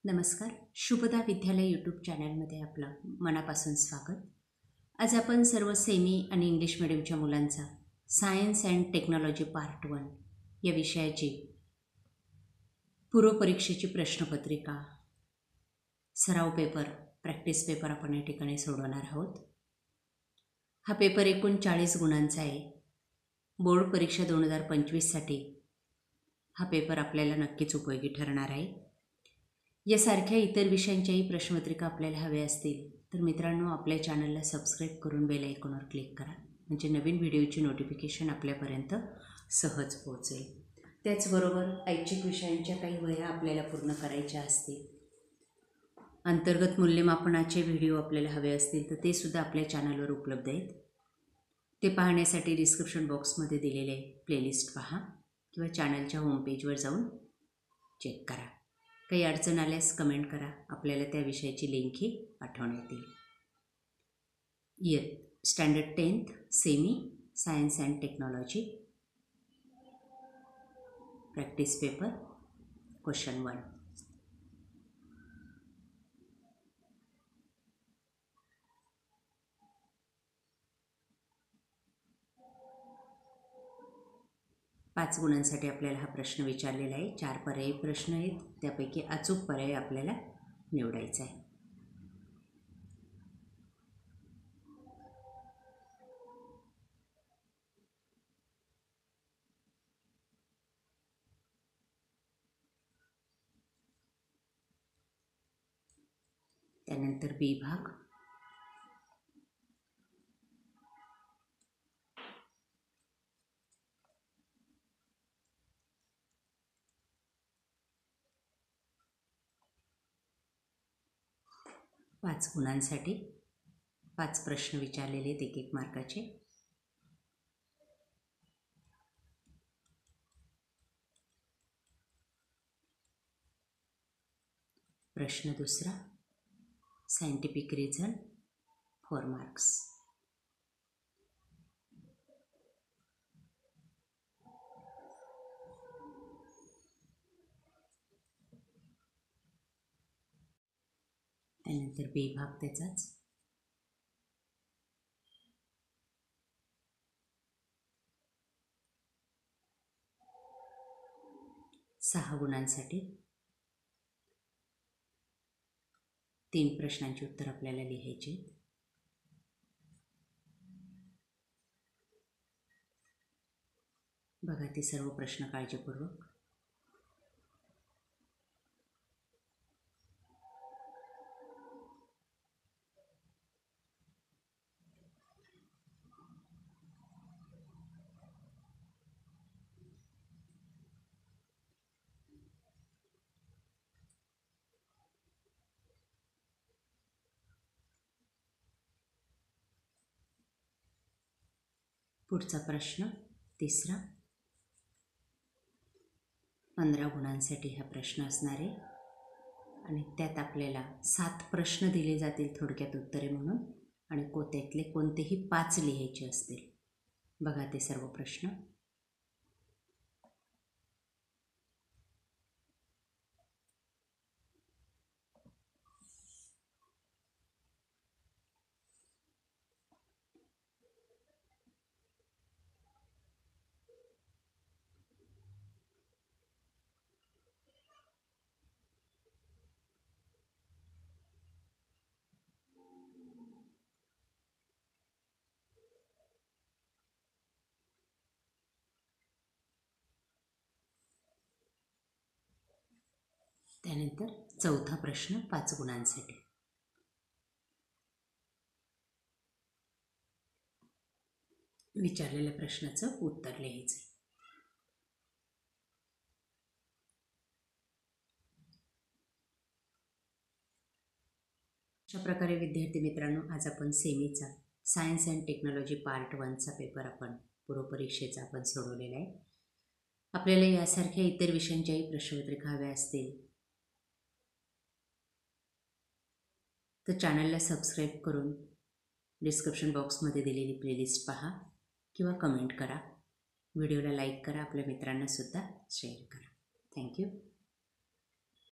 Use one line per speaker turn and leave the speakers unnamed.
नमस्कार. शुभदा विद्यालय यूट्यूब चॅनलमध्ये आपलं मनापासून स्वागत. आज आपण सर्व सेमी आणि इंग्लिश मिडियमच्या मुलांचा सायन्स अँड टेक्नॉलॉजी पार्ट 1 या विषयाची पूर्वपरीक्षेची प्रश्नपत्रिका सराव पेपर प्रॅक्टिस पेपर आपण या ठिकाणी सोडवणार आहोत. हा पेपर एकूण 40 गुणांचा आहे. बोर्ड परीक्षा 2025साठी हा पेपर आपल्याला नक्कीच उपयोगी ठरणार आहे. यासारख्या इतर विषयांच्याही प्रश्नपत्रिका आपल्याला हव्या असतील तर मित्रांनो, आपल्या चॅनलला सबस्क्राईब करून बेल आयकॉनवर क्लिक करा, म्हणजे नवीन व्हिडिओची नोटिफिकेशन आपल्यापर्यंत सहज पोहोचेल. त्याचबरोबर ऐच्छिक विषयांच्या काही वह्या आपल्याला पूर्ण करायच्या असतील, अंतर्गत मूल्यमापनाचे व्हिडिओ आपल्याला हवे असतील तर ते सुद्धा आपल्या चॅनलवर उपलब्ध आहेत. ते पाहण्यासाठी डिस्क्रिप्शन बॉक्समध्ये दिलेले प्लेलिस्ट पहा किंवा चॅनलच्या होमपेजवर जाऊन चेक करा. काही अडचण आल्यास कमेंट करा, आपल्याला त्या विषयाची लिंकही पाठवण्यात येईल. Standard 10th semi science and technology practice paper question 1. पाच गुणांसाठी आपल्याला हा प्रश्न विचारलेला आहे. 4 पर्यायी प्रश्न आहेत, त्यापैकी अचूक पर्याय आपल्याला निवडायचा आहे. त्यानंतर बी भाग, पाच गुणांसाठी 5 प्रश्न विचारलेले आहेत, 1-1 मार्काचे. प्रश्न दुसरा, सायंटिफिक रिझन 4 मार्क्स. त्यानंतर बी भाग त्याचाच. सहा गुणांसाठी 3 प्रश्नांची उत्तर आपल्याला लिहायची. बघा ते सर्व प्रश्न काळजीपूर्वक. पुढचा प्रश्न तिसरा, 15 गुणांसाठी हा प्रश्न असणार आहे आणि त्यात आपल्याला 7 प्रश्न दिले जातील थोडक्यात उत्तरे म्हणून, आणि त्यातले कोणतेही 5 लिहायचे असतील. बघा ते सर्व प्रश्न. त्यानंतर चौथा प्रश्न 5 गुणांसाठी. विचारलेल्या प्रश्नाचं उत्तर लिहायचं. अशा प्रकारे विद्यार्थी मित्रांनो, आज आपण सेमीचा सायन्स अँड टेक्नॉलॉजी पार्ट 1चा पेपर आपण पूर्वपरीक्षेचा आपण सोडवलेला आहे. आपल्याला यासारख्या इतर विषयांच्याही प्रश्नपत्रिका हव्या असतील तर चॅनलला सबस्क्राईब करून डिस्क्रिप्शन बॉक्समध्ये दिलेली प्लेलिस्ट पहा किंवा कमेंट करा. व्हिडिओला लाईक करा, आपल्या मित्रांनासुद्धा शेअर करा. थँक्यू.